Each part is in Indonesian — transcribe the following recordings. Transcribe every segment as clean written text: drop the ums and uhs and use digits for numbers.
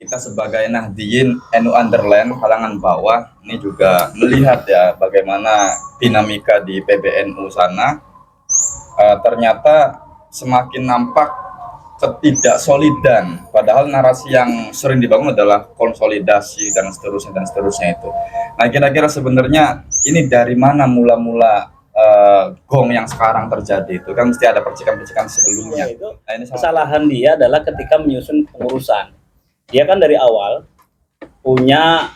kita sebagai Nahdliyin NU Underland kalangan bawah ini juga melihat ya bagaimana dinamika di PBNU sana. Ternyata semakin nampak ketidaksolidan, padahal narasi yang sering dibangun adalah konsolidasi dan seterusnya itu. Nah, kira-kira sebenarnya ini dari mana mula-mula gong yang sekarang terjadi itu kan mesti ada percikan-percikan sebelumnya. Nah, ini kesalahan dia adalah ketika menyusun pengurusan. Dia kan dari awal punya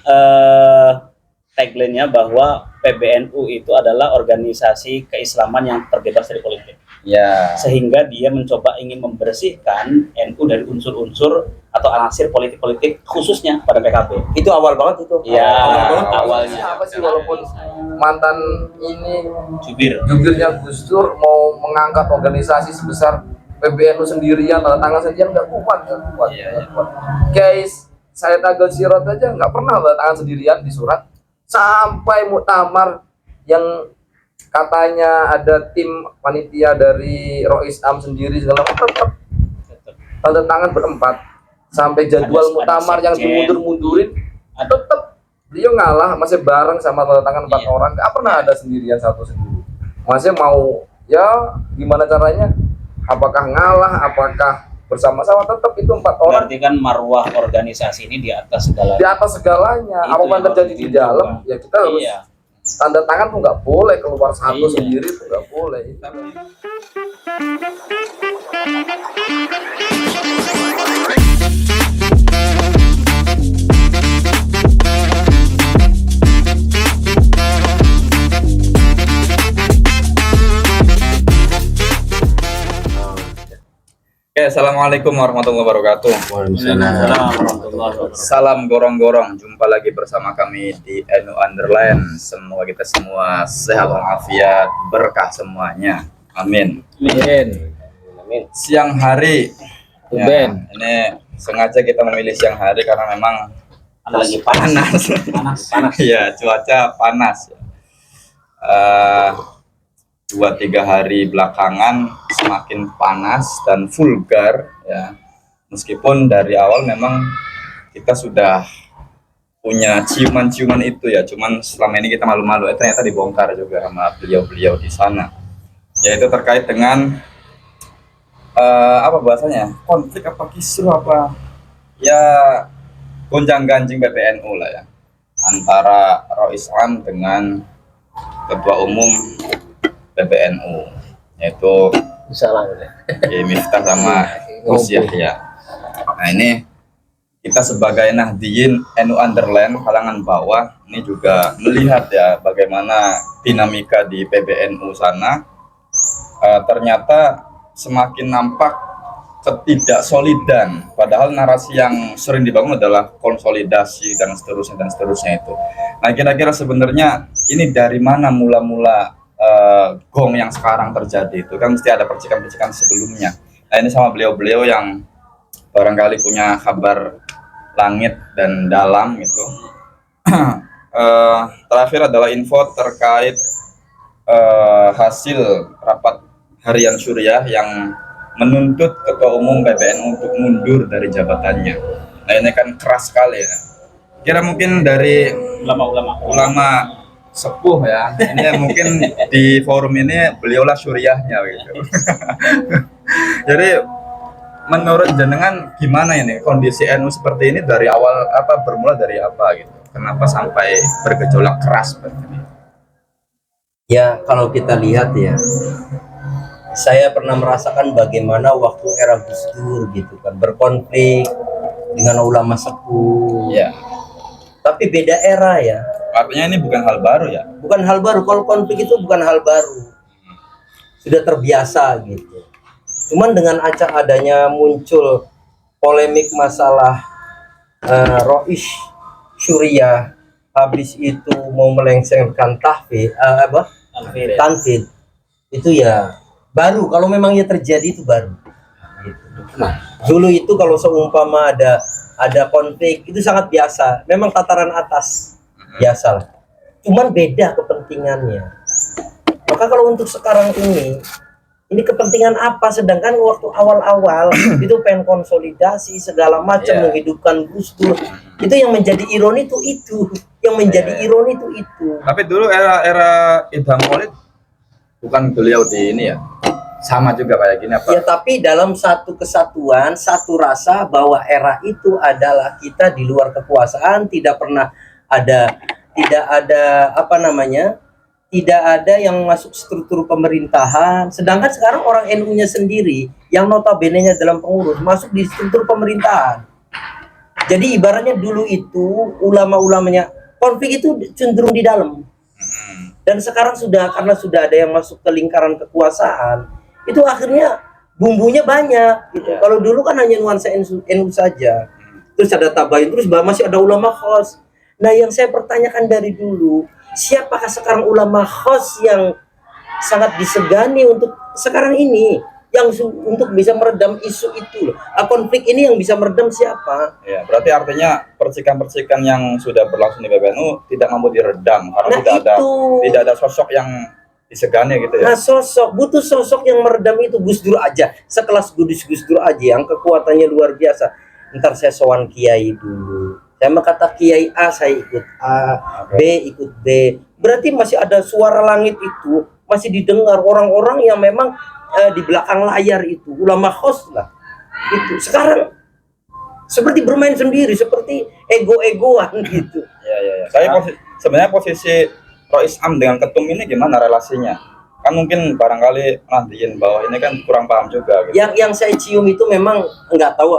tagline-nya bahwa PBNU itu adalah organisasi keislaman yang terbebas dari politik. Ya. Sehingga dia mencoba ingin membersihkan NU dari unsur-unsur atau anasir politik-politik khususnya pada PKB. Itu awal banget itu. Iya, awalnya. Apa sih walaupun mantan ini jubirnya Gus Dur mau mengangkat organisasi sebesar PBNU sendirian, tangan sendirian nggak kuat. Guys, saya Tagel Sirot aja nggak pernah tangan sendirian di surat. Sampai muktamar yang katanya ada tim panitia dari Rois Am sendiri segala macam tetap tanda tangan berempat. Sampai jadwal muktamar yang dimundur-mundurin tetap beliau ngalah, masih bareng sama tanda tangan 4 orang, nggak pernah ada sendirian satu sendiri. Masih mau ya gimana caranya, apakah ngalah, apakah bersama-sama, tetap itu 4 orang. Berarti kan marwah organisasi ini di atas segalanya. Di atas segalanya. Apapun terjadi di dalam, ya kita harus tanda tangan tuh nggak boleh keluar satu sendiri, tuh nggak boleh. Oke, assalamualaikum warahmatullahi wabarakatuh. Salam gorong-gorong. Jumpa lagi bersama kami di NU Underland. Semoga kita semua sehat walafiat, berkah semuanya. Amin. Amin. Siang hari. Ya, ini sengaja kita memilih siang hari karena memang lagi panas. Iya, cuaca panas. 2-3 hari belakangan semakin panas dan vulgar ya. Meskipun dari awal memang kita sudah punya ciuman-ciuman itu ya, cuman selama ini kita malu-malu. Ternyata dibongkar juga sama beliau-beliau di sana. Yaitu terkait dengan apa bahasanya? Konflik apa kisruh apa? Ya gonjang-ganjing PBNU lah ya. Antara Rois Am dengan Ketua Umum PBNU, yaitu Miftah sama Gus Yahya. Nah, ini kita sebagai Nahdliyin NU Underland kalangan bawah ini juga melihat ya bagaimana dinamika di PBNU sana. Ternyata semakin nampak ketidaksolidan, padahal narasi yang sering dibangun adalah konsolidasi dan seterusnya itu. Nah, kira-kira sebenarnya ini dari mana mula-mula gong yang sekarang terjadi itu kan mesti ada percikan-percikan sebelumnya. Nah, ini sama beliau-beliau yang barangkali punya kabar langit dan dalam itu. Terakhir adalah info terkait hasil rapat harian Suriah yang menuntut Ketua Umum PBNU untuk mundur dari jabatannya. Nah, ini kan keras sekali ya. Kira mungkin dari ulama sepuh ya, ini mungkin di forum ini beliaulah Suriahnya gitu. Jadi menurut jenengan gimana ini kondisi NU seperti ini dari awal bermula dari apa gitu? Kenapa sampai bergejolak keras seperti ini? Ya, kalau kita lihat ya, saya pernah merasakan bagaimana waktu era Gus Dur gitu kan, berkonflik dengan ulama sepuh. Ya. Tapi beda era ya. Artinya ini bukan hal baru ya? Bukan hal baru, kalau konflik itu bukan hal baru. Sudah terbiasa gitu. Cuman dengan acak adanya muncul polemik masalah Rois Suriah, habis itu mau melengsengkan tanfid, itu ya baru. Kalau memang ya terjadi itu baru. Gitu. Nah, dulu itu kalau seumpama ada konflik itu sangat biasa. Memang tataran atas. Biasalah, cuman beda kepentingannya. Maka kalau untuk sekarang ini Ini kepentingan apa? Sedangkan waktu awal-awal itu pengen konsolidasi segala macam, Iya. menghidupkan Gus Dur. Itu yang menjadi ironi itu. Yang menjadi Iya. ironi itu. Tapi dulu era Idham Khalid bukan beliau di ini ya, sama juga kayak gini apa? Ya, tapi dalam satu kesatuan, satu rasa bahwa era itu adalah kita di luar kekuasaan, tidak pernah ada, tidak ada apa namanya, tidak ada yang masuk struktur pemerintahan. Sedangkan sekarang orang NU-nya sendiri yang notabene-nya dalam pengurus masuk di struktur pemerintahan. Jadi ibaratnya dulu itu ulama-ulamanya konflik itu cenderung di dalam. Dan sekarang karena sudah ada yang masuk ke lingkaran kekuasaan, itu akhirnya bumbunya banyak gitu. Ya. Kalau dulu kan hanya nuansa NU saja. Terus ada tabayun, terus masih ada ulama khos. Nah, yang saya pertanyakan dari dulu, siapakah sekarang ulama khos yang sangat disegani untuk sekarang ini, yang untuk bisa meredam isu itu loh. Konflik ini yang bisa meredam siapa? Ya, berarti artinya percikan-percikan yang sudah berlangsung di PBNU tidak mampu diredam karena Nah, tidak ada sosok yang disegani gitu ya. Nah, butuh sosok yang meredam itu. Gus Dur aja, sekelas Gus Dur aja yang kekuatannya luar biasa. Ntar saya sowan kiai dulu, saya kata kiai A, saya ikut A, B ikut B. Berarti masih ada suara langit itu, masih didengar orang-orang yang memang di belakang layar itu, ulama khos lah. Itu sekarang seperti bermain sendiri, seperti ego-egoan gitu. Ya. Sebenarnya posisi Rois Am dengan Ketum ini gimana relasinya? Kan mungkin barangkali nantiin bahwa ini kan kurang paham juga gitu. Yang saya cium itu memang nggak tahu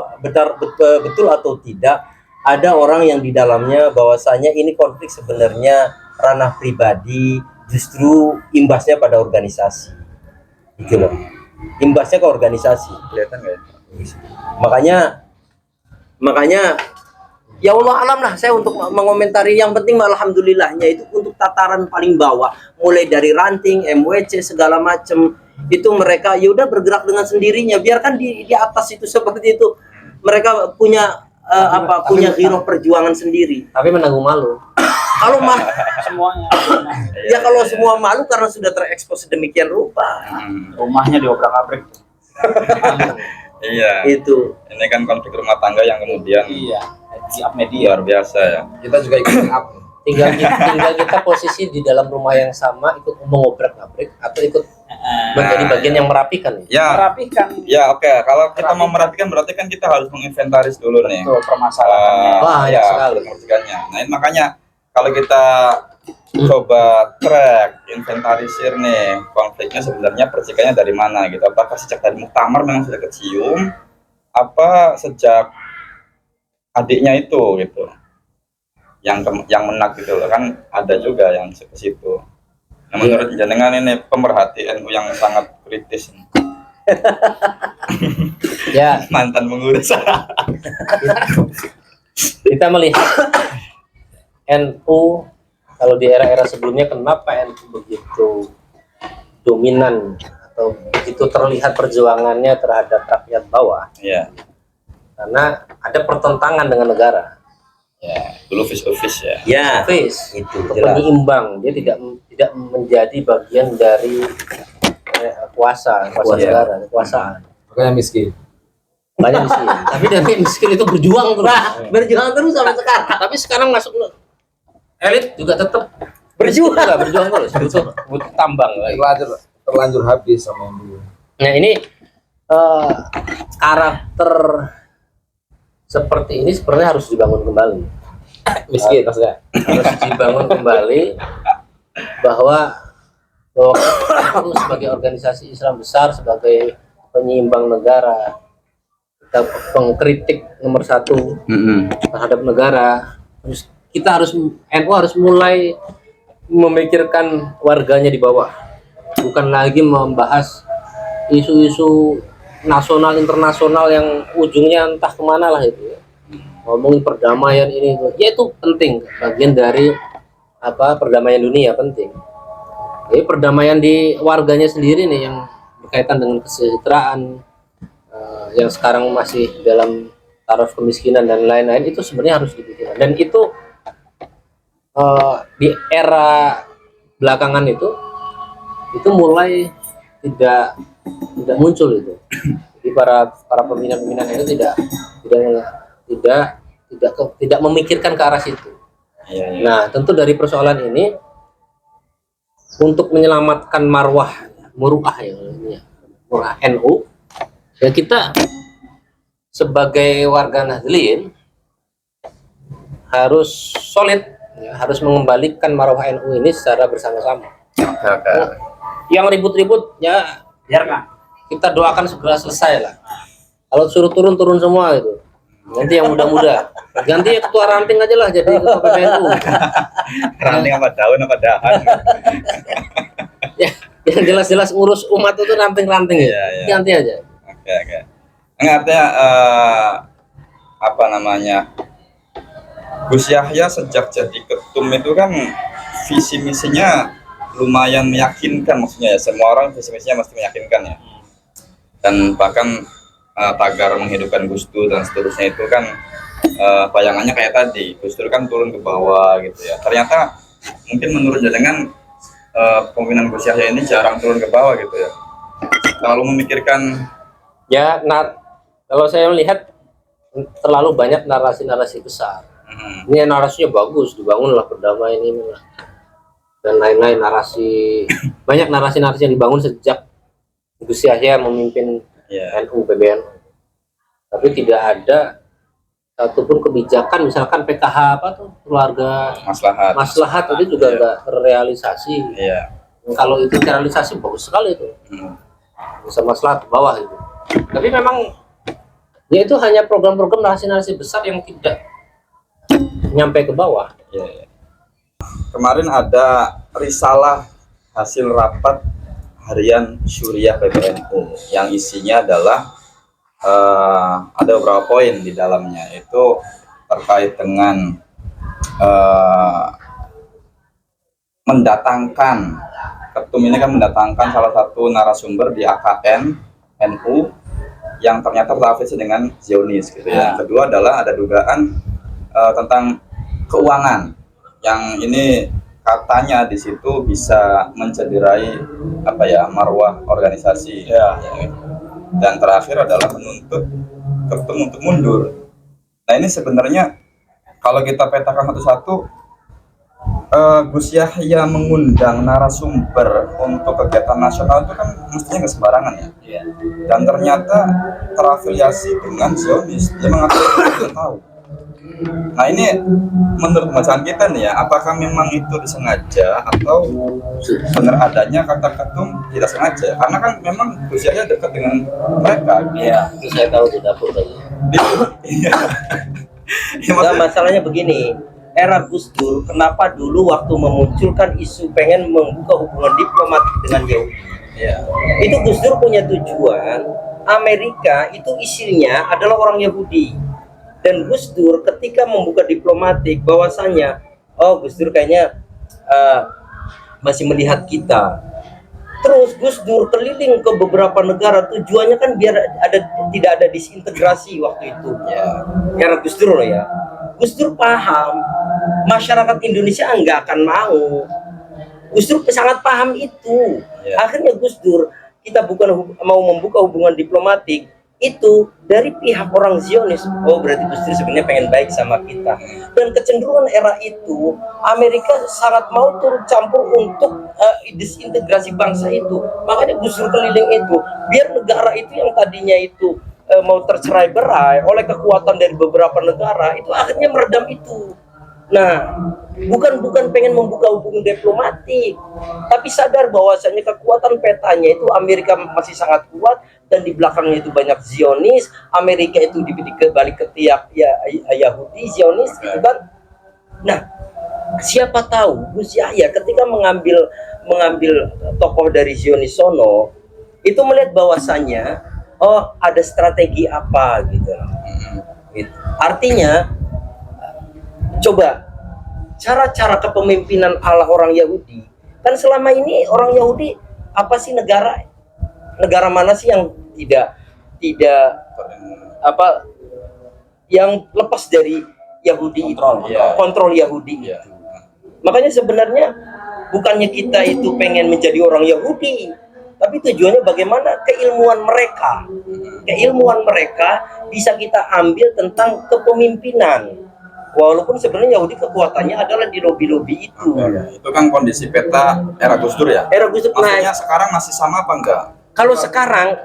betul atau tidak. Ada orang yang di dalamnya bahwasanya ini konflik sebenarnya ranah pribadi, justru imbasnya pada organisasi, gitu loh. Imbasnya ke organisasi. Kelihatan nggak ya? Makanya ya Allah alam lah saya untuk mengomentari. Yang penting alhamdulillahnya itu untuk tataran paling bawah, mulai dari ranting, MWC segala macam itu mereka ya udah bergerak dengan sendirinya. Biarkan di atas itu seperti itu, mereka punya punya giroh perjuangan sendiri. Tapi menanggung malu. Kalau Semuanya. ya kalau semua malu karena sudah terekspos sedemikian rupa. Rumahnya diobrak-abrik. Iya. Itu Ini kan konflik rumah tangga yang kemudian Iya. Di up media. luar biasa ya. Kita juga ikut up. Tinggal kita posisi di dalam rumah yang sama, ikut mengobrak-abrik atau ikut menjadi bagian yang merapikan. Ya, Merapikan ya oke. Kalau kita mau merapikan berarti kan kita harus menginventaris dulu nih. tuh permasalahannya. Wah, ya sekali. Percikannya. Nah, ini makanya kalau kita coba track, inventarisir nih konfliknya sebenarnya percikannya dari mana gitu. Apakah sejak dari muktamar memang sudah kecium, apa sejak adiknya itu gitu, yang menak gitu loh, kan ada juga yang ke situ. Nah, menurut jenengan ini pemerhati NU yang sangat kritis, Ya, mantan pengurus. kita melihat NU kalau di era-era sebelumnya, kenapa NU begitu dominan atau begitu terlihat perjuangannya terhadap rakyat bawah? Ya, Karena ada pertentangan dengan negara. ya, dulu face to face ya. ya Face itu jelas. penyeimbang, dia tidak menjadi bagian dari kuasa Kuasa. negara, kekuasaan. Makanya miskin. Banyak miskin. Tapi dari miskin itu berjuang terus. Berjuang terus sampai sekarang. Tapi sekarang masuk elit juga tetap Berjuang. berjuang terus. Butuh tambang lagi. Terlanjur habis sama yang dulu. Nah, ini karakter seperti ini sebenarnya harus dibangun kembali. Miskin maksudnya. Harus dibangun kembali bahwa NU sebagai organisasi Islam besar, sebagai penyeimbang negara, kita pengkritik nomor satu terhadap negara. Terus kita NU harus mulai memikirkan warganya di bawah, bukan lagi membahas isu-isu nasional internasional yang ujungnya entah kemana lah itu ya. Ngomongin perdamaian ini ya itu penting, bagian dari perdamaian dunia penting. Jadi perdamaian di warganya sendiri nih yang berkaitan dengan kesejahteraan yang sekarang masih dalam taraf kemiskinan dan lain-lain, itu sebenarnya harus dipikirkan. Dan itu di era belakangan itu mulai tidak muncul itu. Jadi para pimpinan itu tidak memikirkan ke arah situ. Iya, iya. Nah, tentu dari persoalan ini untuk menyelamatkan muruah NU, ya kita sebagai warga Nahdlin harus solid, ya, harus mengembalikan marwah NU ini secara bersama-sama. Oke, oke. Yang ribut-ribut ya Biarkan. kita doakan segera selesai lah. Kalau suruh turun semua itu. Nanti yang muda-muda ganti ketua ranting aja lah jadi ketua PBNU. Ranting apa daun apa dahan? Ya, yang jelas-jelas ngurus umat itu ranting-ranting ya. Iya, iya. Ganti aja. Oke, oke. Enggak, artinya apa namanya? Gus Yahya sejak jadi ketum itu kan visi misinya lumayan meyakinkan, maksudnya ya semua orang visi misinya mesti meyakinkan ya. Dan bahkan tagar menghidupkan Gus Dur dan seterusnya itu kan bayangannya kayak tadi, Gus Dur kan turun ke bawah gitu ya. Ternyata mungkin menurut jenengan pemimpinan Gus Yahya ini jarang turun ke bawah gitu ya. Terlalu memikirkan. Ya, kalau saya melihat terlalu banyak narasi-narasi besar. Ini narasinya bagus, dibangunlah perdamaian ini dan lain-lain narasi. Banyak narasi-narasi yang dibangun sejak Gus Yahya memimpin NU PBNU. Tapi tidak ada satupun kebijakan, misalkan PKH apa tuh, keluarga maslahat itu juga nggak terrealisasi. Iya. Kalau itu terrealisasi bagus sekali itu. Bisa maslahat ke bawah itu. Tapi memang ya itu hanya program-program narasi-narasi besar yang tidak nyampe ke bawah. Iya. Kemarin ada risalah hasil rapat harian Syuriah PBNU yang isinya adalah ada beberapa poin di dalamnya, itu terkait dengan mendatangkan, ketum ini kan mendatangkan salah satu narasumber di AKN NU yang ternyata terafiliasi dengan Zionis gitu ya. Yang kedua adalah ada dugaan tentang keuangan yang ini katanya di situ bisa mencederai marwah organisasi ya. Dan terakhir adalah menuntut ketum untuk mundur. Nah ini sebenarnya kalau kita petakan satu-satu, Gus Yahya mengundang narasumber untuk kegiatan nasional itu kan mestinya nggak sembarangan ya. Dan ternyata terafiliasi dengan Zionis, dia mengatakan tidak tahu. Nah ini menurut pembacaan kita nih ya, apakah memang itu disengaja atau benar adanya kata ketum tidak sengaja? Karena kan memang Gus Yahya dekat dengan mereka. Iya, itu saya tahu di dapur tadi. Iya. Nah, masalahnya begini, era Gus Dur, kenapa dulu waktu memunculkan isu pengen membuka hubungan diplomatik dengan Yahudi? Iya. Itu Gus Dur punya tujuan, Amerika itu isinya adalah orang Yahudi. Dan Gus Dur ketika membuka diplomatik bahwasanya, oh Gus Dur kayaknya masih melihat kita. Terus Gus Dur keliling ke beberapa negara, tujuannya kan biar tidak ada disintegrasi waktu itu. Ya, karena Gus Dur loh ya. Gus Dur paham masyarakat Indonesia nggak akan mau. Gus Dur sangat paham itu. Akhirnya Gus Dur, kita bukan mau membuka hubungan diplomatik itu dari pihak orang Zionis. Oh berarti Gus Dur sebenarnya pengen baik sama kita. Dan kecenderungan era itu Amerika sangat mau turut campur untuk disintegrasi bangsa itu. Makanya Gus Dur keliling itu biar negara itu yang tadinya itu mau tercerai-berai oleh kekuatan dari beberapa negara itu akhirnya meredam itu. Nah, bukan pengen membuka hubungan diplomatik, tapi sadar bahwasanya kekuatan petanya itu Amerika masih sangat kuat dan di belakangnya itu banyak Zionis. Amerika itu dibalik ketiak ya Yahudi Zionis gitu kan. Nah, siapa tahu Gus Yahya ketika mengambil tokoh dari Zionis sono itu melihat bahwasanya oh ada strategi apa gitu. Artinya coba cara-cara kepemimpinan ala orang Yahudi kan selama ini orang Yahudi apa sih negara mana sih yang tidak yang lepas dari Yahudi kontrol Yahudi. Makanya sebenarnya bukannya kita itu pengen menjadi orang Yahudi, tapi tujuannya bagaimana keilmuan mereka bisa kita ambil tentang kepemimpinan. Walaupun sebenarnya Yahudi kekuatannya adalah di lobi-lobi itu. Itu kan kondisi peta era Gus Dur ya. Era Gus Dur. Maksudnya sekarang masih sama apa enggak? Kalau sekarang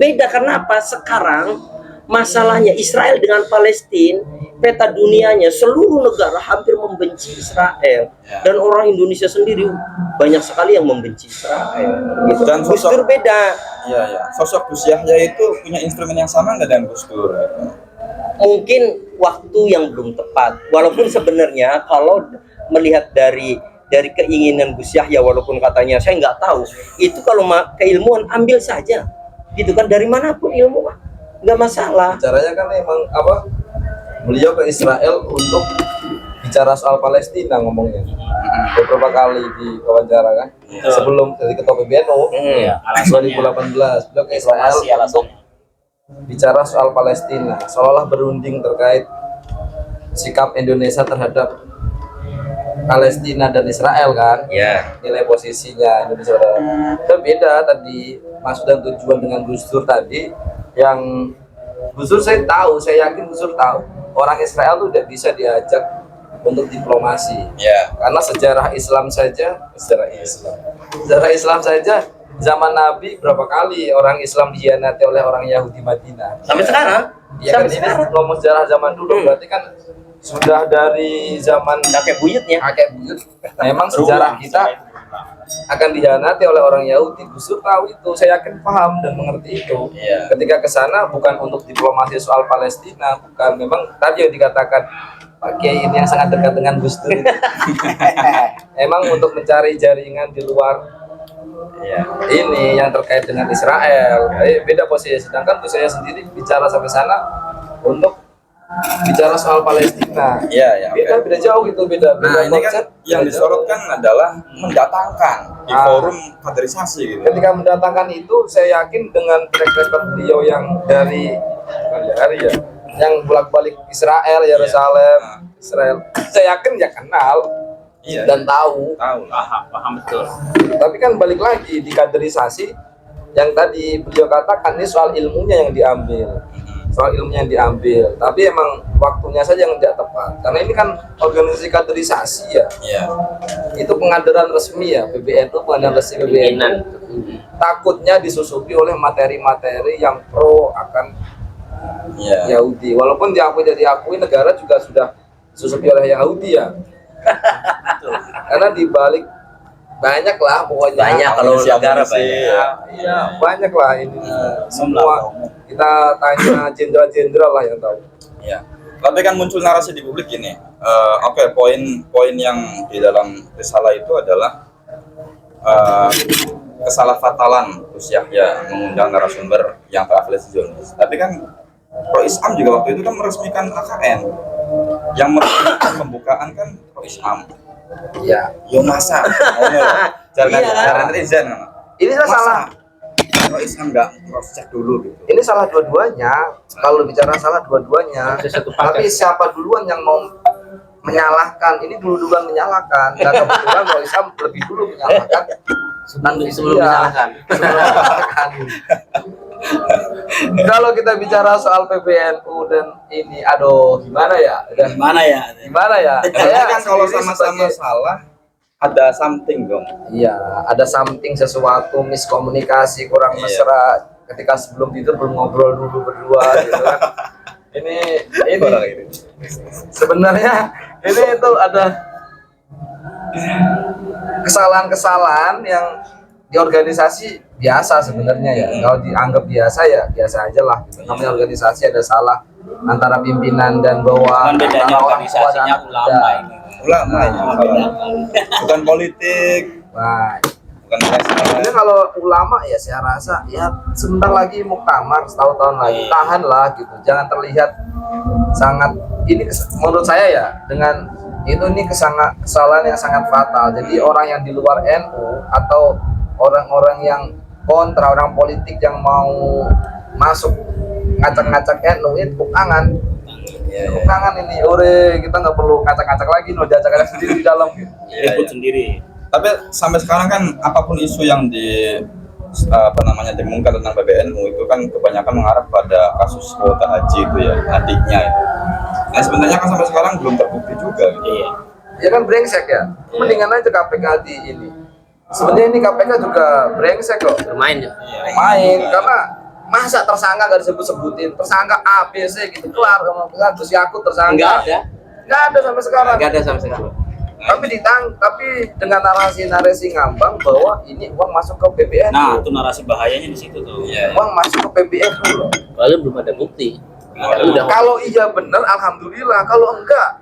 beda, karena apa? Sekarang masalahnya Israel dengan Palestina, peta dunianya seluruh negara hampir membenci Israel, dan orang Indonesia sendiri banyak sekali yang membenci Israel. Gitu. Dan Gus Dur beda. Iya ya. Sosok Gus Yahya itu punya instrumen yang sama nggak dengan Gus Dur? Mungkin waktu yang belum tepat. Walaupun sebenarnya kalau melihat dari keinginan Gus Yahya, walaupun katanya saya nggak tahu, itu kalau keilmuan ambil saja, gitu kan, dari manapun ilmu nggak masalah. Caranya kan emang apa? Beliau ke Israel untuk bicara soal Palestina ngomongnya. Beberapa kali di wawancara kan. Sebelum jadi ketua PBNU, Iya, alasannya. 2018 beliau ke Israel Informasi alasannya. bicara soal Palestina, seolah-olah berunding terkait sikap Indonesia terhadap Palestina dan Israel kan. Ya. Nilai posisinya Indonesia udah beda tadi maksud dan tujuan dengan Gus Dur tadi. Yang Gus Dur saya tahu, saya yakin Gus Dur tahu orang Israel tuh udah bisa diajak untuk diplomasi. Ya. Karena sejarah Islam saja zaman Nabi berapa kali orang Islam dikhianati oleh orang Yahudi Madinah. Sampai sekarang. Ya kan, ini ngomong sejarah zaman dulu, berarti kan sudah dari zaman Kakek buyutnya. kakek buyut. Memang sejarah kita akan dikhianati oleh orang Yahudi. Gus Dur tahu itu, saya yakin paham dan mengerti itu. Iya. Ketika ke sana bukan untuk diplomasi soal Palestina, bukan, memang tadi yang dikatakan Pak Kiai ini yang sangat dekat dengan Gus Dur. Emang untuk mencari jaringan di luar ini yang terkait dengan Israel. Beda posisi. Sedangkan Gus saya sendiri bicara sampai sana untuk bicara soal Palestina. Iya, ya. Beda jauh gitu, beda Nah, ini konsep. kan yang Beda disorotkan adalah mendatangkan di forum kaderisasi gitu. ketika mendatangkan itu, saya yakin dengan track record beliau yang yang bolak-balik Israel, Yerusalem, Israel, saya yakin ya kenal Iya. dan tahu. Tahu lah. Paham betul. Tapi kan balik lagi di kaderisasi yang tadi beliau katakan, ini soal ilmunya yang diambil, tapi emang waktunya saja yang tidak tepat, karena ini kan organisasi kaderisasi ya. Iya. Itu pengadaran resmi ya, PBNU, pengadaran resmi PBNU. Takutnya disusupi oleh materi-materi yang pro akan Iya. Yahudi. Walaupun diakui dan diakui, negara juga sudah disusupi oleh Yahudi ya. Karena dibalik banyak lah pokoknya. Banyak kalau negara banyak. Iya, banyak lah ini. Semua kita tanya jenderal-jenderal lah yang tahu. Iya. Tapi kan muncul narasi di publik gini. Oke, poin yang di dalam risalah itu adalah kesalahfatalan Gus Yahya mengundang narasumber yang terafiliasi Zionis. Tapi kan Pro Islam juga waktu itu kan meresmikan AKN. Yang meresmikan pembukaan kan Pro Islam. Iya. Yo masa? Jangan netizen. Ini salah. Pro Islam nggak cross check dulu gitu. Ini salah dua-duanya. Kalau bicara salah dua-duanya. Tapi siapa duluan yang mau menyalahkan? Ini duluan menyalahkan. Dan kebetulan Pro Islam lebih dulu menyalahkan. Sebelum disalahkan. Kalau kita bicara soal PBNU dan ini, aduh gimana ya? Gimana ya? Saya kan kalau sendiri sama-sama sebagai- salah ada something dong. Iya, ada something, sesuatu miskomunikasi, kurang Iya. mesra. Ketika sebelum tidur belum ngobrol dulu berdua gitu kan. Ini sebenarnya ini itu ada kesalahan-kesalahan yang di organisasi biasa sebenarnya ya. Kalau dianggap biasa ya biasa aja lah. Namanya organisasi ada salah antara pimpinan dan bawah, Kan bedanya antara orang tua dan organisasinya anak ulama muda. ini. Ulama ya, bukan politik, Nah, bukan nasional. ini kalau ulama ya saya rasa ya sebentar lagi muktamar, setahun lagi, tahan lah gitu, jangan terlihat sangat ini menurut saya ya dengan itu ini kesalahan yang sangat fatal. Jadi orang yang di luar NU atau orang-orang yang kontra, orang politik yang mau masuk ngacak-ngacak NU ini tepuk tangan. Tepuk tangan ini, ore kita nggak perlu ngacak-ngacak lagi, no diacak-acak sendiri di dalam gitu. Ribut sendiri. Tapi sampai sekarang kan apapun isu yang apa namanya dengungkan tentang PBNU itu kan kebanyakan mengarah pada kasus kuota haji itu ya, adiknya itu. Nah sebenarnya kan sampai sekarang belum terbukti juga gitu. Iya. Ya kan brengsek ya. Mendingan aja KPK di ini. Sebenarnya ini KPK juga brengsek kok. Bermain ya. Main karena masa tersangka gak disebut-sebutin, tersangka A, B, C gitu kelar, kemudian Gus Yakut tersangka. Nggak ada sampai sekarang. Nggak ada sama sekali. Tapi dengan narasi ngambang bahwa ini uang masuk ke PBNU. Nah, itu narasi bahayanya di situ tuh. Iya. Uang masuk ke PBNU loh. Kalau belum ada bukti. Kalau iya benar, alhamdulillah. Kalau enggak,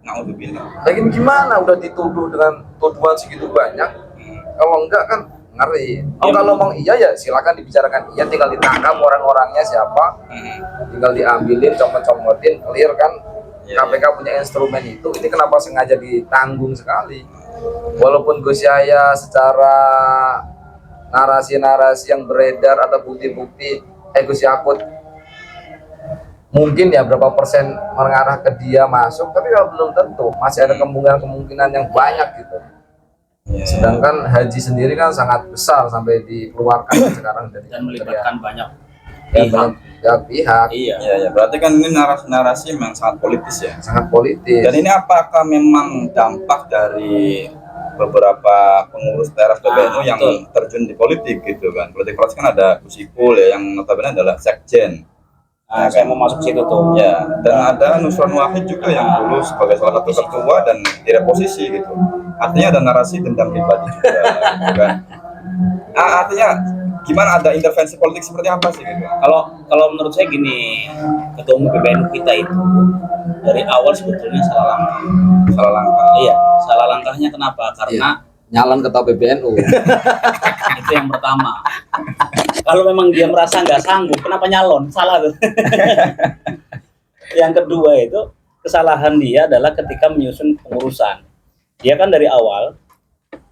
Naudzubillah. lagi gimana? Udah dituduh dengan tuduhan segitu banyak. Kalau enggak kan ngeri. Kalau ngomong iya ya silakan dibicarakan. Iya, tinggal ditangkap orang-orangnya siapa, tinggal diambilin, comot-comotin, clear kan. KPK punya instrumen itu. Ini kenapa sengaja ditanggung sekali? Walaupun Gus Yahya secara narasi-narasi yang beredar atau bukti-bukti, Gus Yakut mungkin ya berapa persen mengarah ke dia masuk, tapi kalau belum tentu, masih ada kemungkinan yang banyak gitu. Sedangkan haji sendiri kan sangat besar sampai dikeluarkan sekarang dari Dan melibatkan banyak pihak. Iya. Ya, berarti kan ini narasi-narasi memang sangat politis ya. Sangat politis. Dan ini apakah memang dampak dari beberapa pengurus teras PBNU yang betul. terjun di politik gitu kan? Politik praktis kan ada Gus Ipul ya, yang notabene adalah sekjen. Nah, saya mau masuk situ tuh. Ya, dan ada Nusron Wahid juga yang dulu sebagai salah satu ketua dan direposisi gitu. Artinya ada narasi dendam pribadi juga, gitu kan? Artinya gimana, ada intervensi politik seperti apa sih gitu? Kalau menurut saya gini, ketua umum PBNU kita itu dari awal sebetulnya salah langkah. Salah langkah. Iya, salah langkahnya kenapa? Karena Nyalon ketua PBNU. itu yang pertama. Kalau memang dia merasa nggak sanggup, kenapa nyalon? Salah tuh. Yang kedua itu kesalahan dia adalah ketika menyusun pengurusan. Dia kan dari awal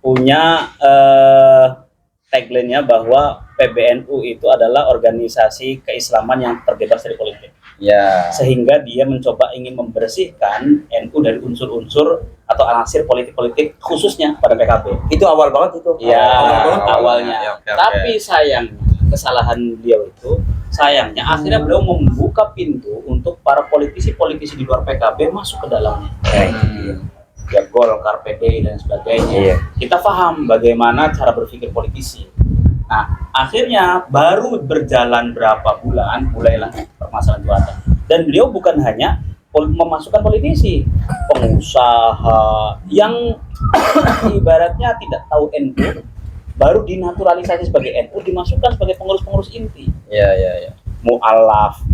punya tagline-nya bahwa PBNU itu adalah organisasi keislaman yang terbebas dari politik. Ya. Sehingga dia mencoba ingin membersihkan NU dari unsur-unsur atau anasir politik-politik khususnya pada PKB. Itu awal banget itu. Ya, Awalnya. awalnya. Ya, oke. Tapi sayangnya, kesalahan beliau itu, sayangnya akhirnya beliau membuka pintu untuk para politisi-politisi di luar PKB masuk ke dalamnya. Ya, Golkar, PDI dan sebagainya. Iya. Kita paham bagaimana cara berpikir politisi. Nah, akhirnya baru berjalan berapa bulan, mulailah permasalahan itu ada. Dan beliau bukan hanya memasukkan politisi, pengusaha yang ibaratnya tidak tahu NU, baru dinaturalisasi sebagai NU, dimasukkan sebagai pengurus-pengurus inti. Ya. Mu'alaf,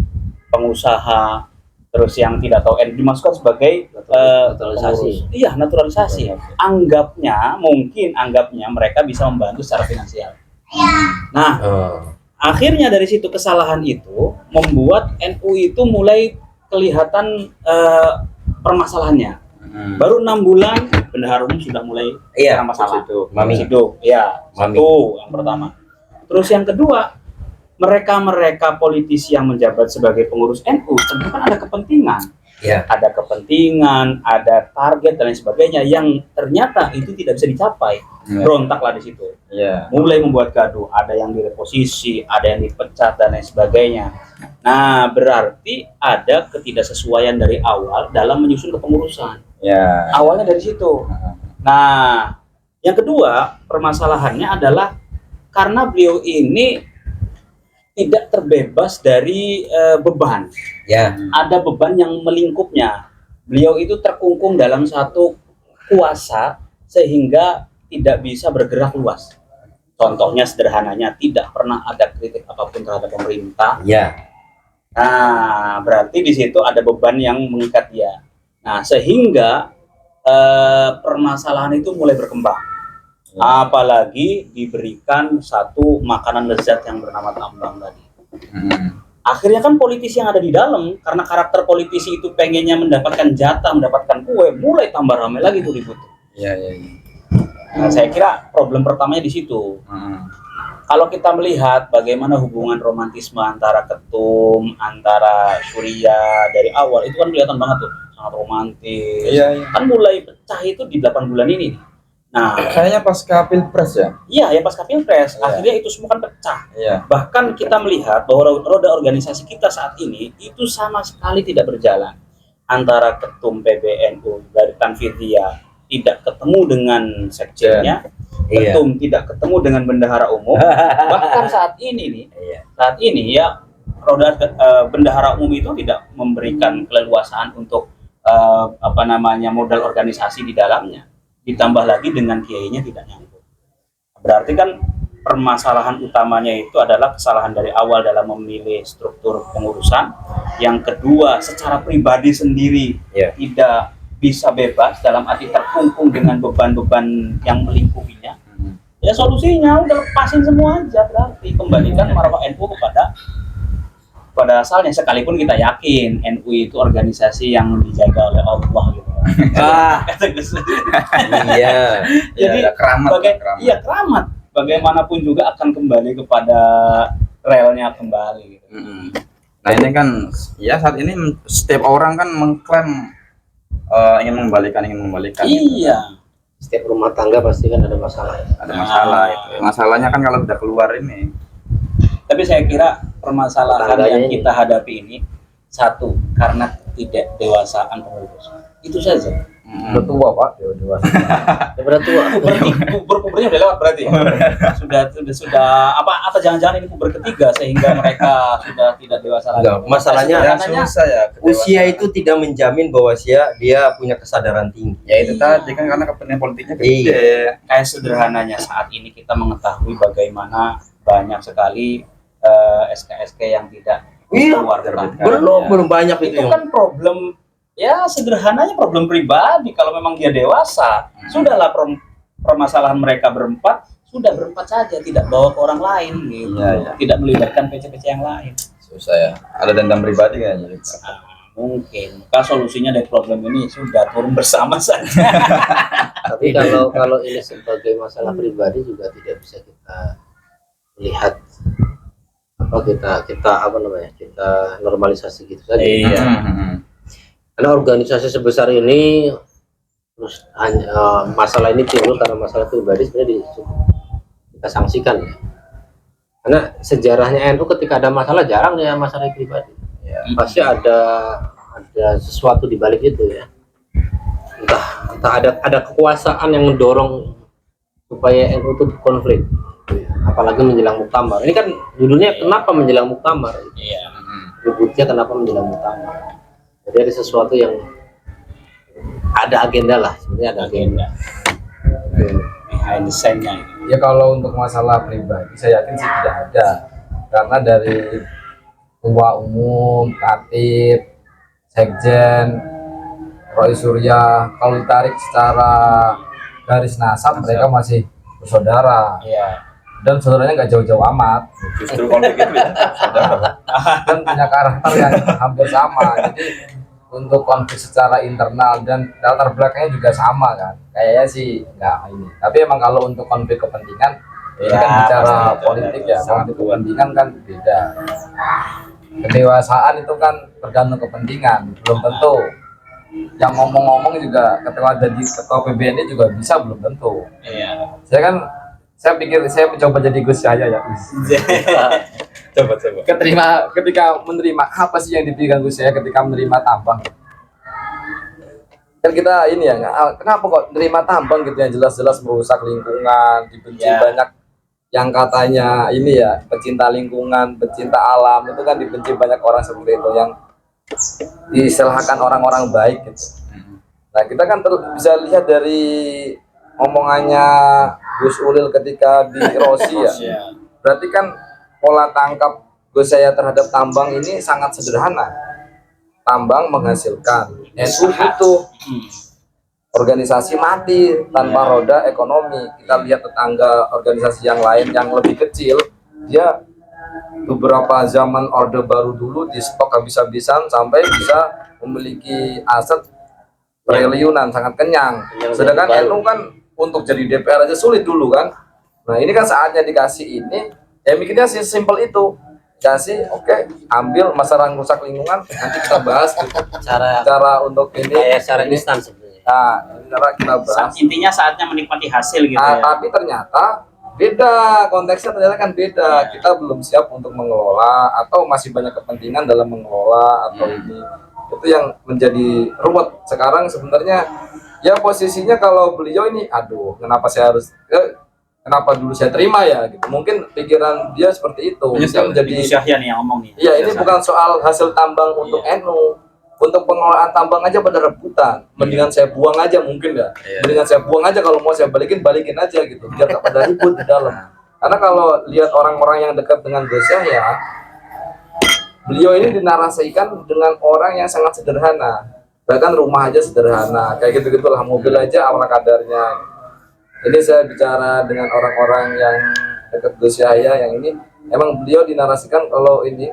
pengusaha, terus yang tidak tahu NU dimasukkan sebagai naturalisasi. pengurus. Iya, naturalisasi. Anggapnya mereka bisa membantu secara finansial. Nah, akhirnya dari situ kesalahan itu membuat NU itu mulai kelihatan permasalahannya. Baru 6 bulan bendahara umum sudah mulai Iya, masalah. Mami. Sido, ya, Mami. satu yang pertama. Terus yang kedua, mereka politisi yang menjabat sebagai pengurus NU tentu kan ada kepentingan. Iya. Ada kepentingan, ada target dan lain sebagainya yang ternyata itu tidak bisa dicapai. Berontaklah di situ. Iya. Mulai membuat gaduh, ada yang direposisi, ada yang dipecat dan lain sebagainya. Nah, berarti ada ketidaksesuaian dari awal dalam menyusun kepengurusan. Ya. Awalnya dari situ. Nah, yang kedua permasalahannya adalah karena beliau ini tidak terbebas dari beban. Ya. Ada beban yang melingkupnya. Beliau itu terkungkung dalam satu kuasa sehingga tidak bisa bergerak luas. Contohnya sederhananya tidak pernah ada kritik apapun terhadap pemerintah. Ya. Nah, berarti di situ ada beban yang mengikat dia. Nah, sehingga permasalahan itu mulai berkembang. Apalagi diberikan satu makanan lezat yang bernama tambang tadi. Akhirnya kan politisi yang ada di dalam, karena karakter politisi itu pengennya mendapatkan jatah, mendapatkan kue, mulai tambah ramai lagi tuh ribut. Iya. Nah, saya kira problem pertamanya di situ. Kalau kita melihat bagaimana hubungan romantisme antara Ketum, antara Surya dari awal, itu kan kelihatan banget tuh, sangat romantis. Iya. Kan mulai pecah itu di 8 bulan ini. Nah, Kayaknya pasca pilpres ya. iya ya pasca pilpres, Iya. akhirnya itu semua kan pecah. Iya. Bahkan kita melihat bahwa roda organisasi kita saat ini itu sama sekali tidak berjalan. Antara ketum PBNU dari Tanfidia tidak ketemu dengan sekjennya, Iya. ketum tidak ketemu dengan bendahara umum. Bahkan saat ini nih, Iya. saat ini ya bendahara umum itu tidak memberikan keleluasaan untuk modal organisasi di dalamnya. Ditambah lagi dengan kiainya tidak nyambung. Berarti kan permasalahan utamanya itu adalah kesalahan dari awal dalam memilih struktur pengurusan. Yang kedua, secara pribadi sendiri Iya. tidak bisa bebas dalam arti terkungkung dengan beban-beban yang melingkupinya. Ya solusinya udah lepasin semua aja, berarti kembalikan marwah NU pada asalnya, sekalipun kita yakin NU itu organisasi yang dijaga oleh Allah gitu. Ah, iya. Jadi ada keramat, keramat. iya keramat. Bagaimanapun juga akan kembali kepada relnya kembali. Gitu. Nah ini kan ya saat ini setiap orang kan mengklaim ingin mengembalikan gitu. Iya. Setiap rumah tangga pasti kan ada masalah. Ada masalah itu. Masalahnya kan kalau sudah keluar ini. Tapi saya kira permasalahan Tangganya yang ini. kita hadapi ini satu karena tidak dewasaan pengurus. Itu saja. Udah tua Pak, dewasa. Daripada tua. Pubernya udah lewat berarti ya. sudah apa jangan-jangan ini puber ketiga sehingga mereka sudah tidak dewasa lagi. Enggak, masalahnya Yang susah ya. usia itu tidak menjamin bahwa dia punya kesadaran tinggi. Ya itu tadi kan karena kepentingan politiknya Iya. gede. Kayak sederhananya saat ini kita mengetahui bagaimana banyak sekali SK-SK yang tidak Iya, dikeluarkan. belum banyak itu Itu yang kan problem, ya sederhananya problem pribadi. Kalau memang dia dewasa, sudahlah permasalahan mereka berempat, sudah berempat saja, tidak bawa ke orang lain gitu. Iya, iya. Tidak melibatkan PC-PC yang lain. Susah ya. Ada dendam pribadi kayaknya. Nah, mungkin maka solusinya dari problem ini sudah turun bersama saja. Tapi kalau ini sebagai masalah pribadi juga tidak bisa kita lihat kita normalisasi gitu saja. Iya. Karena organisasi sebesar ini terus hanya masalah ini timbul karena masalah pribadi sebenarnya kita sanksikan ya. Karena sejarahnya NU ketika ada masalah jarang ya masalah pribadi. Ya. Pasti ada sesuatu di balik itu ya. Entah ada kekuasaan yang mendorong supaya NU itu konflik. Apalagi menjelang muktamar. Ini kan judulnya kenapa menjelang muktamar? Iya. Ributnya kenapa menjelang muktamar? Jadi ada sesuatu yang ada agenda lah, sebenarnya ada agenda. Behind the scene-nya itu. Ya kalau untuk masalah pribadi saya yakin sih tidak ada. Karena dari ketua umum, katib, sekjen, Roy Surya, kalau ditarik secara garis nasab mereka masih bersaudara. Iya. Dan saudaranya nggak jauh-jauh amat. Justru konflik itu ya. Dan punya karakter yang hampir sama. Jadi untuk konflik secara internal dan latar belakangnya juga sama kan. Kayaknya sih nggak ini. Tapi emang kalau untuk konflik kepentingan ini Ya, kan bicara pasti itu politik ada ya. satu. Konflik kepentingan kan beda. Kedewasaan itu kan tergantung kepentingan. Belum tentu. Yang ngomong-ngomong juga ketika jadi ketua PBNI juga bisa belum tentu. Iya. Saya pikir saya mencoba jadi Gus Yahya ya. Coba. Ketika menerima apa sih yang dipikirkan Gus Yahya ketika menerima tambang? Kan kita ini ya, kenapa kok menerima tambang gitu yang jelas-jelas merusak lingkungan, dibenci Ya. banyak yang katanya ini ya pecinta lingkungan, pecinta alam itu kan dibenci banyak orang seperti itu yang diistilahkan orang-orang baik gitu. Nah kita kan bisa lihat dari omongannya Gus Ulil ketika di Rosi ya. Iya. Berarti kan pola tangkap Gus Yahya terhadap tambang ini sangat sederhana. Tambang menghasilkan, NU butuh, organisasi mati tanpa roda ekonomi. Kita lihat tetangga organisasi yang lain yang lebih kecil, dia beberapa zaman Orde Baru dulu di stok habis-habisan sampai bisa memiliki aset triliunan, sangat kenyang. Sedangkan NU kan untuk jadi DPR aja sulit dulu kan. Nah ini kan saatnya dikasih ini, ya mikirnya sih simpel itu. Kasih, oke, ambil masalah rusak lingkungan, nanti kita bahas gitu. Cara Cara untuk ini, kayak secara ini. instan sebenarnya. Nah, ini cara kita bahas. Intinya saatnya menikmati hasil gitu Nah, ya. tapi ternyata beda, konteksnya ternyata kan beda. Kita belum siap untuk mengelola atau masih banyak kepentingan dalam mengelola atau ini. Itu yang menjadi ruwet sekarang sebenarnya. Ya posisinya kalau beliau ini, aduh, kenapa saya harus, kenapa dulu saya terima ya? Gitu. Mungkin pikiran dia seperti itu. Menyesal. Jadi, Ibu Syahya nih yang ngomong nih. ya ini bukan soal hasil tambang untuk NU. Untuk pengelolaan tambang aja pada rebutan. Mendingan saya buang aja mungkin ya. Mendingan saya buang aja, kalau mau saya balikin aja gitu. Biar gak pada ribut di dalam. Karena kalau lihat orang-orang yang dekat dengan Gus Yahya, beliau ini dinarasikan dengan orang yang sangat sederhana. Bahkan rumah aja sederhana, kayak gitu-gitulah, mobil aja ala kadarnya. Ini saya bicara dengan orang-orang yang dekat Gus Yahya yang ini, emang beliau dinarasikan kalau ini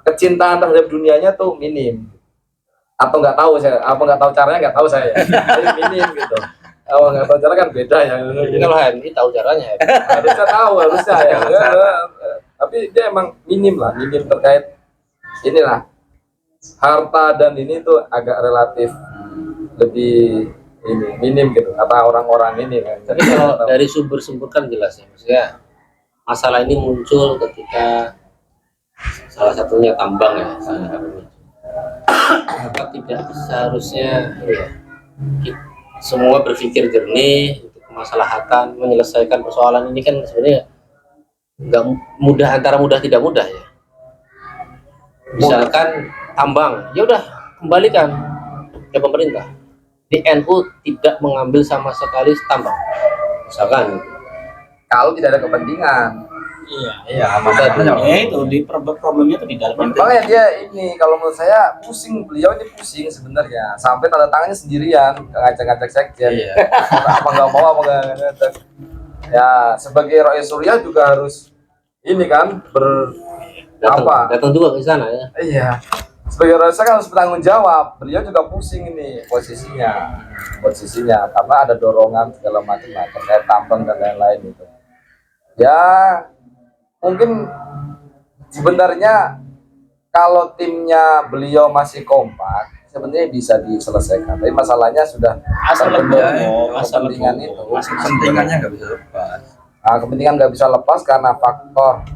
kecintaan terhadap dunianya tuh minim, atau nggak tahu saya, apa nggak tahu caranya, nggak tahu saya, jadi minim gitu. Oh, nggak tahu cara kan beda ya. Kalau HMI tahu caranya. Harusnya tahu, harusnya ya. Tapi dia emang minim lah, minim terkait inilah. Harta dan ini tuh agak relatif lebih ini minim gitu kata orang-orang ini kan. Tapi kalau dari sumber-sumber kan jelas ya, maksudnya masalah ini muncul ketika salah satunya tambang ya, salah satunya. Maka tidak seharusnya ya, semua berpikir jernih untuk kemaslahatan menyelesaikan persoalan ini kan sebenarnya nggak mudah, antara mudah tidak mudah ya. Misalkan tambang, ya udah kembalikan ke pemerintah. Di NU tidak mengambil sama sekali tambang, misalkan. Kalau tidak ada kepentingan, Iya, Ya itu di problemnya tuh di dalam. makanya dia ini kalau menurut saya pusing, beliau ini pusing sebenarnya sampai tanda tangannya sendirian ngajak-ngajak sekjen. Iya. Apa nggak mau, apa nggak ngajak. Ya sebagai Rois Surya juga harus ini kan Datang juga ke sana ya. Iya. Sebagai Rois kan harus bertanggung jawab. Beliau juga pusing ini posisinya karena ada dorongan segala macam lah terkait tambang dan lain-lain itu. Ya mungkin sebenarnya kalau timnya beliau masih kompak sebenarnya bisa diselesaikan, tapi masalahnya sudah Asal terbentuk asal kepentingan itu. Kepentingannya nggak bisa lepas. Nah, kepentingan nggak bisa lepas karena faktor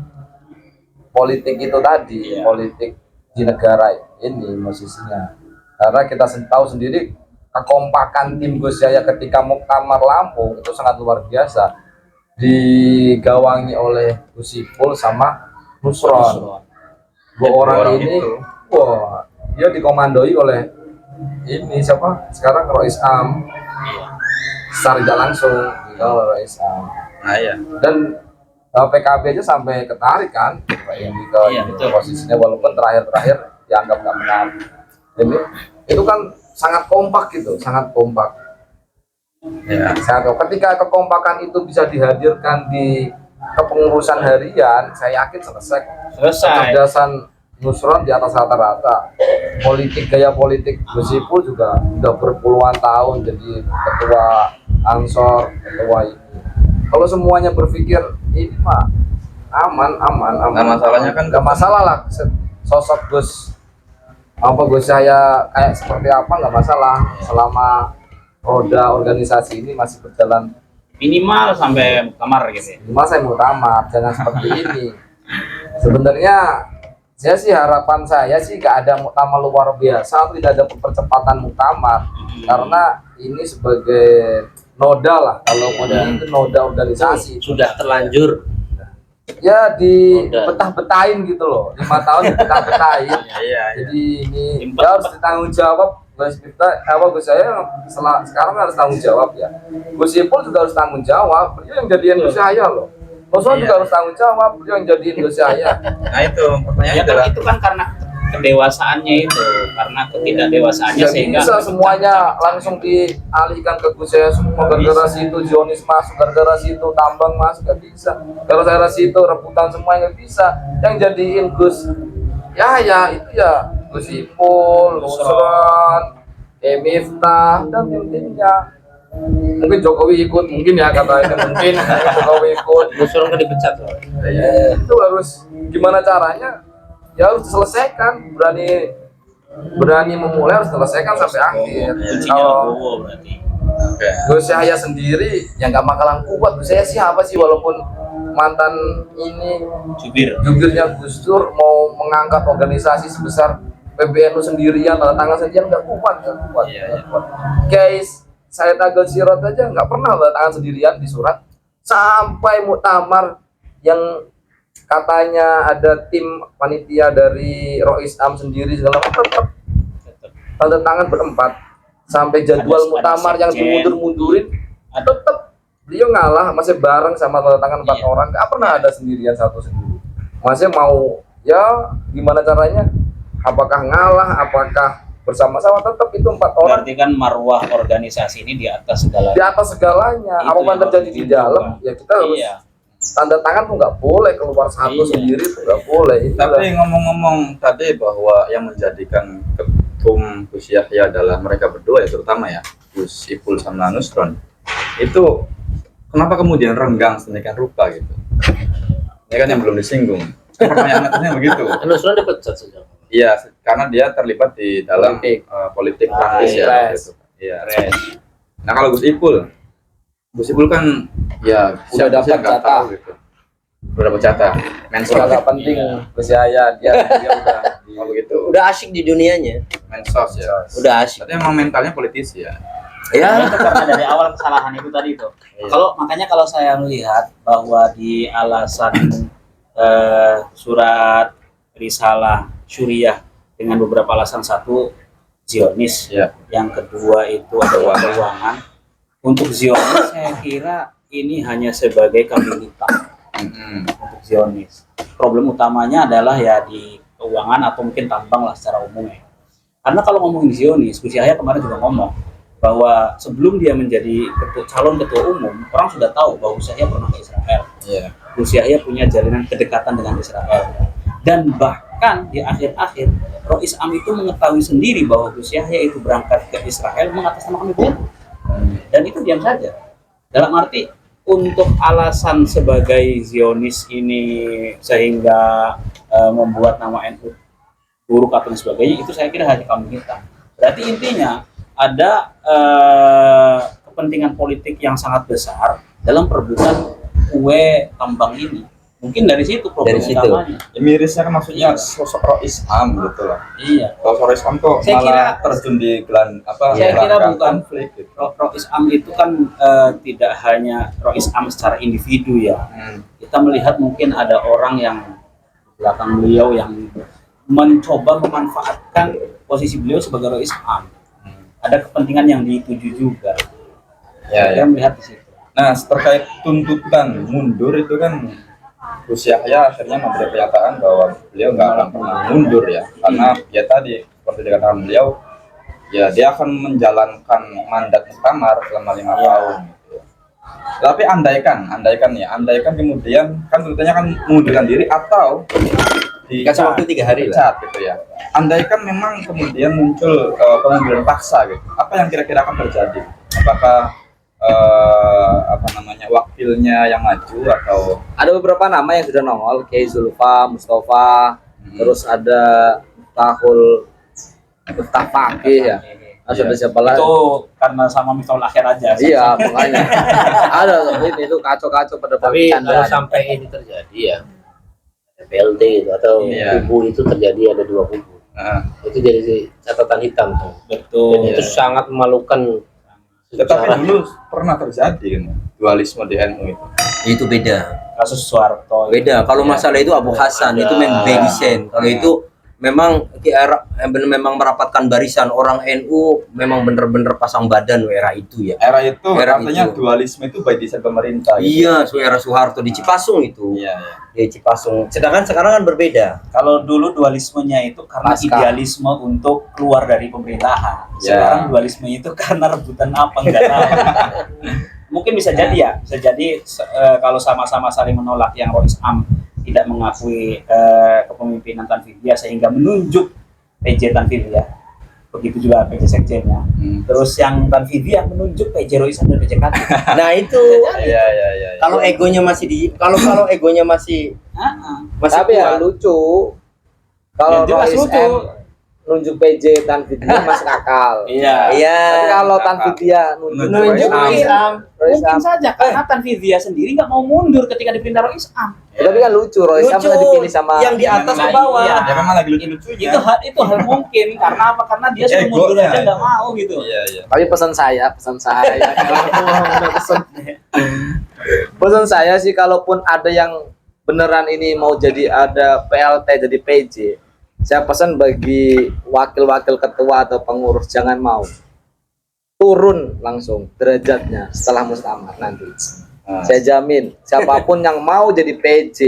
politik itu tadi, politik di negara ini posisinya. Karena kita tahu sendiri kekompakan tim Gus Yahya ketika Muktamar Lampung itu sangat luar biasa, digawangi oleh Gus Ipul sama Nusron. Dua orang ini, wah, dia dikomandoi oleh ini siapa? Sekarang Rois Am. Secara tidak langsung digawangi oleh Rois Am. Nah ya. Dan PKB aja sampai ketarik kan ini ke posisinya, walaupun terakhir dianggap nggak benar. Jadi itu kan sangat kompak gitu, sangat kompak. Ya. Ketika kekompakan itu bisa dihadirkan di kepengurusan harian, saya yakin selesai. Kecerdasan Nusron di atas rata-rata. Gaya politik Gus Ipul juga udah berpuluhan tahun jadi ketua Ansor, ketua ini. Kalau semuanya berpikir ini mah aman. Nah, masalahnya kan nggak masalah lah sosok Gus Yahya kayak seperti apa, nggak masalah selama roda organisasi ini masih berjalan Minimal sampai kamar gitu ya. cuma saya mau tamat, jangan seperti ini. Sebenarnya harapan saya sih gak ada muktamar luar biasa, tidak ada percepatan muktamar, karena ini sebagai noda lah, kalau mau itu noda organisasi Sudah terlanjur ya dibetah-betahin gitu loh, 5 tahun dibetah-betahin. Jadi ini ya harus ditanggung jawab. Gus Yahya sekarang harus tanggung jawab ya. Gus Ipul juga harus tanggung jawab. Beliau yang jadiin Gus Yahya loh. Nusron juga harus tanggung jawab. Beliau yang jadiin Gus Yahya. Nah itu pertanyaannya Ya kan adalah itu kan karena kedewasaannya itu, karena ketidakdewasaannya Jadi sehingga bisa semuanya langsung dialihkan ke Gus Yahya semua. Gara-gara situ Zionis masuk, gara-gara situ tambang masuk, nggak bisa. Gara-gara situ rebutan semua nggak bisa. Yang jadiin Gus Yahya itu ya Gus Ipul, Nusron, Miftah dan tim-timnya. Mungkin Jokowi ikut, mungkin ya katanya mungkin Jokowi ikut. Nusron kan dipecat loh. Itu harus gimana caranya? Ya harus diselesaikan. Berani berani memulai harus selesaikan sampai akhir. Kuncinya Kalau Legowo berarti. Oke. Gus Yahya sendiri yang gak bakalan kuat. Gus Yahya siapa sih, walaupun mantan ini jubirnya Gus Dur mau mengangkat organisasi sebesar PBNU sendirian, tanda tangan sendirian, nggak kuat. Iya. Guys, saya Agil Sirot aja nggak pernah tanda tangan sendirian di surat, sampai muktamar yang katanya ada tim panitia dari Rois Am sendiri segala macam, tetap tanda tangan berempat. Sampai jadwal Ada muktamar yang sekjen. dimundur-mundurin, tetap beliau ngalah, masih bareng sama tanda tangan 4 Iya. orang, nggak pernah ada sendirian satu sendiri. Masih mau ya gimana caranya? Apakah ngalah, apakah bersama-sama, tetap itu 4 orang Berarti kan marwah organisasi ini di atas segala. di atas segalanya. Itu Apapun yang terjadi harus di diubah. dalam, ya kita harus Iya. tanda tangan tuh nggak boleh keluar satu Iya. sendiri tuh nggak boleh. Tapi ngomong-ngomong tadi bahwa yang menjadikan ketum Gus Yahya adalah mereka berdua ya, terutama ya Gus Ipul sama Nusron. Itu kenapa kemudian renggang sedemikian rupa gitu? Ini kan yang belum disinggung. Pertanyaan atasnya begitu. Nusron dipecat sejak. Iya, karena dia terlibat di dalam politik praktis ya. Gitu. Iya. Nah kalau Gus Ipul kan ya Udah siapa sih dapat nggak jatah. tahu gitu. Udah dapat jatah. Mensos. Sudah nggak penting Gus Yahya, dia udah Oh begitu. Udah asik di dunianya. Mensos ya. Udah asik. Tapi emang mentalnya politisi ya. Ya. Itu karena dari awal kesalahan itu tadi tuh. Iya. Kalau saya melihat bahwa di alasan surat risalah syuriah dengan beberapa alasan, satu Zionis, Iya. yang kedua itu adalah keuangan. Untuk Zionis saya kira ini hanya sebagai kambing hitam untuk Zionis. Problem utamanya adalah ya di keuangan atau mungkin tambang lah secara umum ya. Karena kalau ngomongin Zionis, Gus Yahya kemarin juga ngomong bahwa sebelum dia menjadi calon ketua umum, orang sudah tahu bahwa Gus Yahya pernah ke Israel. Iya. Gus Yahya punya jalinan kedekatan dengan Israel. Dan bahkan di akhir-akhir, Rois Am itu mengetahui sendiri bahwa Gus Yahya itu berangkat ke Israel mengatasnamakan PBNU. Dan itu diam saja. Dalam arti untuk alasan sebagai Zionis ini sehingga membuat nama NU buruk atau sebagainya, itu saya kira hanya kambing hitam. Berarti intinya ada kepentingan politik yang sangat besar dalam perebutan kue tambang ini. Mungkin dari situ problem Dari situ. utamanya. Ya, mirisnya kan maksudnya sosok Rois Am gitu lah. Iya. Kalau Rois Am kok Saya malah terjun di Saya kira gelanggang bukan. konflik gitu. Rois Am itu kan tidak hanya Rois Am secara individu ya. Kita melihat mungkin ada orang yang di belakang beliau yang mencoba memanfaatkan posisi beliau sebagai Rois Am. Ada kepentingan yang dituju juga. Ya, Saya ya. melihat di situ. Nah, terkait tuntutan mundur itu kan Gus Yahya akhirnya memberi pernyataan bahwa beliau nggak akan pernah mundur ya, karena ya tadi seperti dikatakan beliau, ya dia akan menjalankan mandat muktamar selama 5 tahun. Gitu ya. Tapi andaikan kemudian kan tuntutannya kan mengundurkan diri atau Dikasih waktu 3 hari lah. dipecat gitu ya. Andaikan memang kemudian muncul pengunduran paksa gitu, apa yang kira-kira akan terjadi? Apakah wakilnya yang maju atau Ada beberapa nama yang sudah nongol, kayak Zulfa, Mustafa, terus ada Miftah Fakih ya. Ada siapa lagi? Itu karena sama Miftahul Akhir aja. Iya, makanya ada itu kacau-kacau pada Tapi kalau bercandaan. sampai ini terjadi ya, PLT itu atau Iya. kubu itu terjadi, ada 2 kubu. Itu jadi catatan hitam tuh. Betul. Dan itu sangat memalukan. tetapi secara- dulu pernah terjadi kan dualisme di NU itu. Itu beda. Kasus Soeharto. Beda. Kalau masalah itu Abu Hasan itu memang Begisen. Kalau itu memang memang merapatkan barisan orang NU, memang bener-bener pasang badan era itu ya. Era itu Era artinya itu. dualisme itu by design pemerintah gitu. Iya, era Soeharto di Cipasung itu. Iya, iya. Di Cipasung. Sedangkan sekarang kan berbeda. Kalau dulu dualismenya itu karena Pasca. idealisme untuk keluar dari pemerintahan. Ya. Sekarang dualisme itu karena rebutan apa enggak tahu. Mungkin bisa jadi ya, bisa jadi kalau sama-sama saling menolak, yang Rois Am tidak mengakui kepemimpinan Tanfidia sehingga menunjuk PJ Tanfidia. Begitu juga PJ Sekjennya. Terus yang Tanfidia menunjuk PJ Rois Am dan PJ Katib. Nah, itu Iya, iya, iya. kalau egonya masih kalau egonya masih Heeh. masih Tapi ya kuat. lucu kalau Ya, jelas Rois lucu. M nunjuk PJ tanpa dia masuk akal. Iya. Tapi kalau tanpa dia nunjuk Nunjuk Rois Am, Mungkin saja karena Tanfidia sendiri nggak mau mundur ketika diperintah Rois Am. tapi kan lucu Rois Am Lucu. pernah dipilih sama Yang di atas ke Nah, bawah. iya. Ya memang lagi lucu-lucunya. Itu hal mungkin karena apa? Karena dia suruh mundur Egonya. aja nggak mau gitu. Iya, iya. Tapi pesan saya pesan saya sih, kalaupun ada yang beneran ini mau jadi ada PLT jadi PJ, saya pesan bagi wakil-wakil ketua atau pengurus jangan mau turun langsung derajatnya setelah mustamar nanti. Saya jamin siapapun yang mau jadi PJ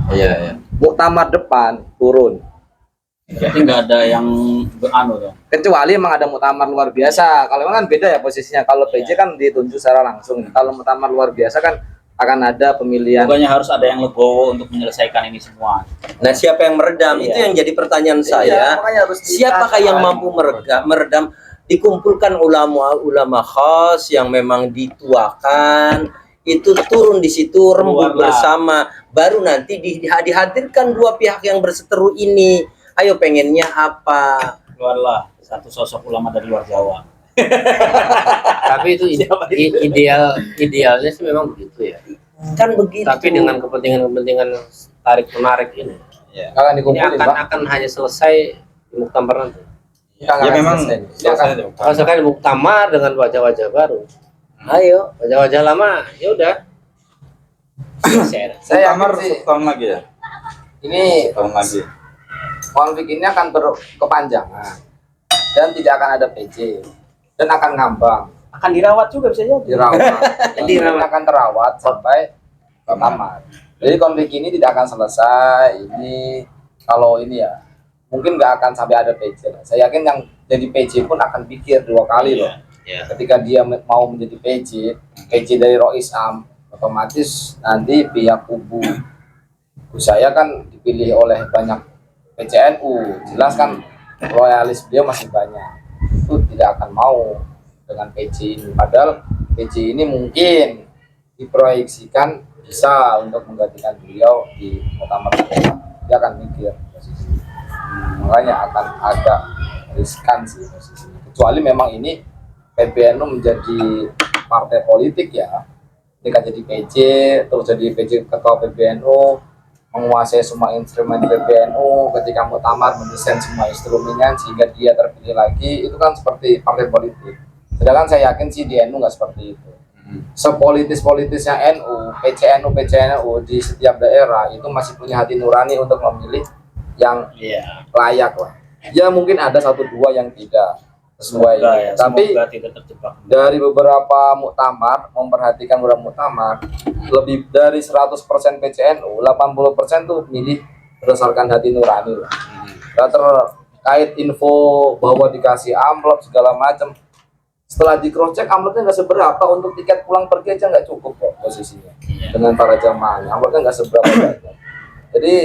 Iya, iya. muktamar depan turun. Jadi nggak ada yang beranu tuh. Kecuali emang ada muktamar luar biasa. Kalau emang kan beda ya posisinya. Kalau PJ kan ditunjuk secara langsung. Kalau muktamar luar biasa kan akan ada pemilihan. Pokoknya harus ada yang legowo untuk menyelesaikan ini semua. Nah, siapa yang meredam? Iya. Itu yang jadi pertanyaan Iya, saya. makanya harus Siapakah yang mampu meredam? Dikumpulkan ulama-ulama khas yang memang dituakan, itu turun di situ rembuk Keluarlah. bersama, baru nanti dihadirkan dua pihak yang berseteru ini. Ayo pengennya apa? Keluarlah satu sosok ulama dari luar Jawa. Tapi itu idealnya sih memang begitu ya. Kan begitu. Tapi dengan kepentingan tarik menarik ini, akan ini dikumpulin, Pak. akan hanya selesai di muktamar nanti. Ya memang selesai itu. Kalau sekarang muktamar dengan wajah-wajah baru, ayo wajah-wajah lama, ya udah. Share. Saya Kamar yakin sih setahun lagi ya. ini Setahun lagi. konflik ini akan berkepanjangan dan tidak akan ada PJ dan akan ngambang, Akan dirawat juga bisa jadi. dirawat akan terawat sampai muktamar. Jadi konflik ini tidak akan selesai. Ini kalau ini ya mungkin nggak akan sampai ada PJ lah. Saya yakin yang jadi PJ pun akan pikir dua kali loh. Iya. Ketika dia mau menjadi PJ dari Rois Am, otomatis nanti pihak kubu saya kan dipilih oleh banyak PCNU, jelas kan loyalis beliau masih banyak, itu tidak akan mau dengan PJ ini. Padahal PJ ini mungkin diproyeksikan bisa untuk menggantikan beliau di muktamar. Dia akan mikir posisi, makanya akan agak riskan sih posisi. Kecuali memang ini PBNU menjadi partai politik ya, ketika jadi PJ terus jadi PJ ketua PBNU, menguasai semua instrumen PBNU, ketika muktamar mendesain semua instrumennya sehingga dia terpilih lagi, itu kan seperti partai politik. Sedangkan saya yakin sih di NU nggak seperti itu. Sepolitis-politisnya NU, PCNU di setiap daerah itu masih punya hati nurani untuk memilih yang Iya. layak lah. Ya mungkin ada satu dua yang tidak sesuai, Semoga ya, tapi semoga tidak terjebak. dari beberapa muktamar, memperhatikan beberapa muktamar, lebih dari 100% PCNU, 80% tuh milih berdasarkan hati nurani lah. Nggak terkait info bahwa dikasih amplop segala macam. Setelah di cross check amplopnya nggak seberapa, untuk tiket pulang pergi aja nggak cukup kok posisinya dengan para jamaahnya, amplopnya nggak seberapa banyak. Jadi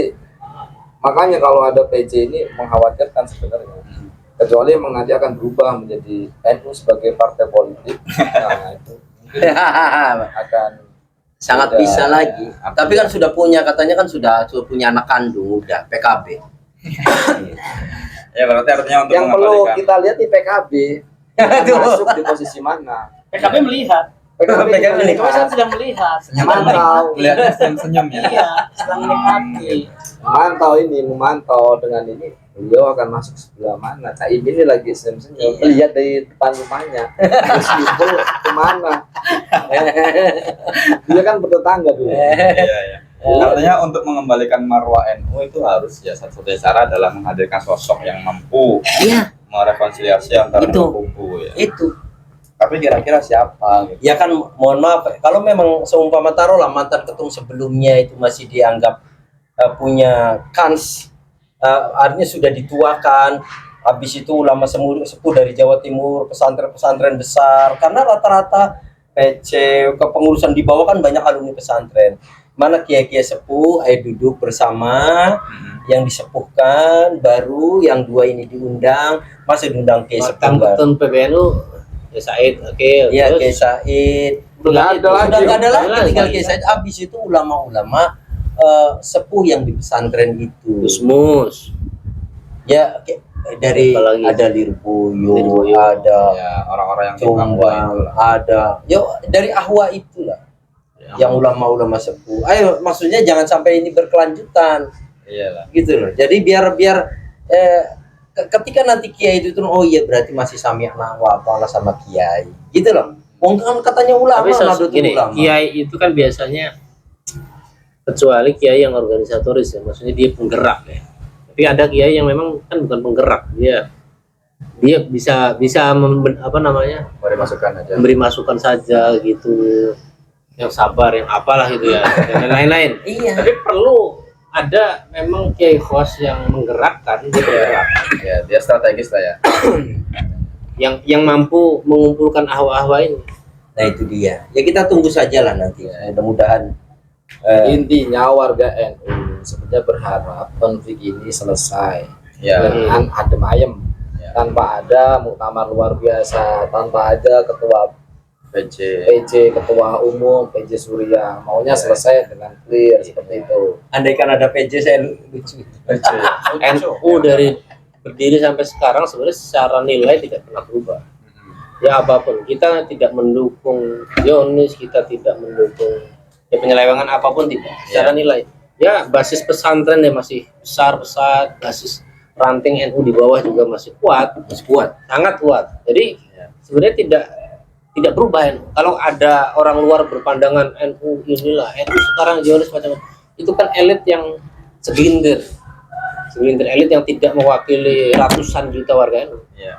makanya kalau ada PJ ini mengkhawatirkan sebenarnya. Kecuali emang nanti akan berubah menjadi NU sebagai partai politik, nah itu mungkin akan Sangat beda. bisa lagi. Tapi kan sudah punya, katanya kan sudah punya anak kandung udah PKB. Ya berarti artinya untuk Yang perlu mengembalikan kita lihat di PKB masuk di posisi mana. PKB melihat. PKB PKB kan sedang melihat. memantau, kelihatan senyum-senyum ya. Iya, sedang menikmati. memantau dengan ini beliau akan masuk sebelah mana. Caimin ini lagi senyum-senyum, lihat dari depan rumahnya, meskipun kemana. Dia kan bertetangga dulu. Iya, iya. Artinya untuk mengembalikan marwah NU itu harus ya satu-satunya cara adalah menghadirkan sosok yang mampu Iya, merekonsiliasi antara Itu. dua kubu ya. itu. Tapi kira-kira siapa gitu? Ya kan, mohon maaf, kalau memang seumpama taruhlah mantan ketum sebelumnya itu masih dianggap punya kans, artinya sudah dituakan, habis itu ulama sepuh dari Jawa Timur, pesantren-pesantren besar, karena rata-rata PC kepengurusan di bawah kan banyak alumni pesantren. Mana kiai-kiai sepuh, ayo duduk bersama, yang disepuhkan, baru yang dua ini diundang, masa diundang kiai sepuh Mantan baru. ketum PBNU ya Said, oke. Iya, terus Kiai Said. Nggak ada lagi. Sudah nggak ada lagi, Nggak tinggal lagi. Kiai Said. Habis itu ulama-ulama sepuh yang di pesantren itu. Gusmus. Ya dari Apalagi? ada Lirboyo, Lirboyo. ada Ya, orang-orang yang di Papua itu Jombang, lah. ada. Yo dari Ahwa itulah. Yang ulama-ulama sepuh. Ayo, maksudnya jangan sampai ini berkelanjutan. Iyalah. Gitu loh. Jadi biar ketika nanti kiai itu turun, oh iya berarti masih sami'na wa ata'na sama kiai. Gitu loh. Wong kan katanya ulama, Tapi Nahdlatul gini, Ulama. kiai itu kan biasanya, kecuali kiai yang organisatoris ya, maksudnya dia penggerak ya. Tapi ada kiai yang memang kan bukan penggerak, dia bisa Mari masukkan aja. memberi masukan saja gitu, yang sabar, yang apalah itu ya, dan lain-lain. Iya. Tapi perlu ada memang kiai khos yang menggerakkan, dia bergerak, Ya, dia strategis lah ya. yang mampu mengumpulkan ahwa-ahwa ini. Nah itu dia. Ya kita tunggu saja lah nanti. Mudah-mudahan Intinya warga NU sebenarnya berharap konflik ini selesai Ya. dengan adem ayem, Ya. tanpa ada muktamar luar biasa, tanpa ada ketua PJ. PJ, ketua umum PJ Surya, maunya selesai dengan clear seperti itu. andaikan ada PJ saya lucu. PJ. NU dari berdiri sampai sekarang sebenarnya secara nilai tidak pernah berubah. Ya apapun, kita tidak mendukung Zionis, kita tidak mendukung ya penyelewengan apapun tidak. Secara nilai, ya basis pesantren ya masih besar, basis ranting NU di bawah juga masih kuat, sangat kuat. Jadi sebenarnya tidak berubah NU. Kalau ada orang luar berpandangan NU inilah NU sekarang Zionis macam itu kan elit yang segelintir elit yang tidak mewakili ratusan juta warga NU. Ya.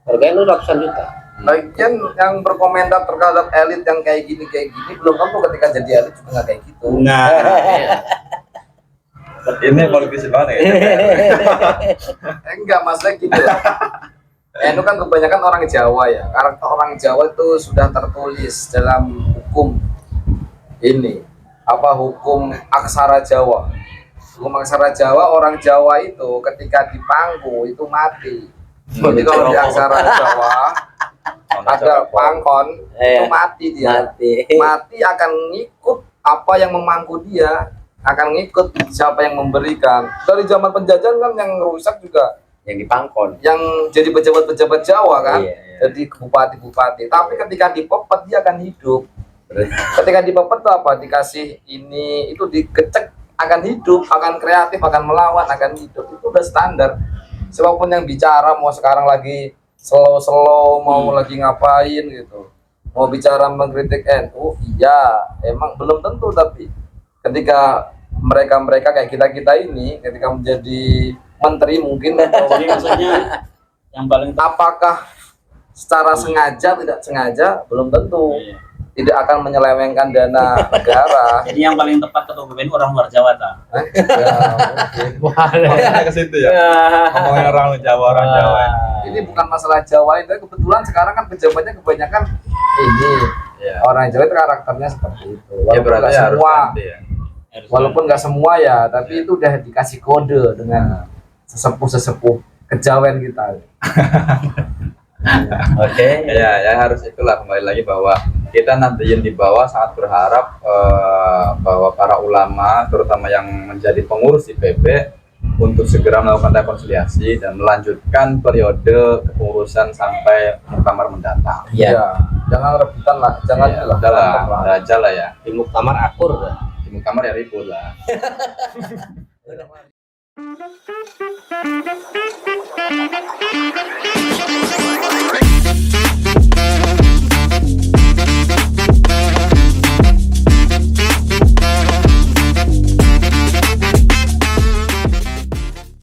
Warga NU ratusan juta. Lagian yang berkomentar terhadap elit yang kayak gini belum tentu ketika jadi elit juga nggak kayak gitu. Nah, Ini politisi banget ya. Enggak, maksudnya gitu lah. NU kan kebanyakan orang Jawa ya. Karakter orang Jawa itu sudah tertulis dalam hukum ini. Hukum aksara Jawa. Hukum aksara Jawa, orang Jawa itu ketika di pangku itu mati. Jadi kalau di aksara Jawa ada pangkon itu mati dia. Mati akan ngikut apa yang memangku dia, akan ngikut siapa yang memberikan. Dari zaman penjajahan kan yang rusak juga Yang di Pangkon. yang jadi pejabat-pejabat Jawa kan, Iya. jadi bupati-bupati. Tapi ketika dipepet dia akan hidup. Ketika dipepet tuh apa? Dikasih ini, itu dikecek akan hidup, akan kreatif, akan melawan, akan hidup. Itu udah standar. Siapapun yang bicara mau sekarang lagi slow mau lagi ngapain gitu, mau bicara mengkritik NU, iya emang belum tentu, tapi ketika mereka kayak kita ini ketika menjadi menteri mungkin jadi maksudnya yang paling apakah secara sengaja tidak sengaja belum tentu, Iya. tidak akan menyelewengkan dana negara. Jadi yang paling tepat ketua BPN orang luar Jawa ta. Ya, mungkin. Maksudnya ke situ ya. Ngomongin orang Jawa. Ini bukan masalah Jawa itu, kebetulan sekarang kan pejabatnya kebanyakan ini Ya. orang Jawa itu karakternya seperti itu. Ya Walaupun berarti nggak harus semua, ganti ya. walaupun nggak semua ya, tapi itu udah dikasih kode dengan sesepuh kejawen kita. Oke. Ya harus itulah, kembali lagi bahwa kita nantinya di bawah sangat berharap bahwa para ulama terutama yang menjadi pengurus IPB untuk segera melakukan rekonsiliasi dan melanjutkan periode kepengurusan sampai muktamar mendatang. Ya. Ya, jangan rebutan lah, jangan Ya, lah, udah lah, berantem lah. udah aja lah ya. Di muktamar akur dah. Di muktamar ya ribut lah. Thank you.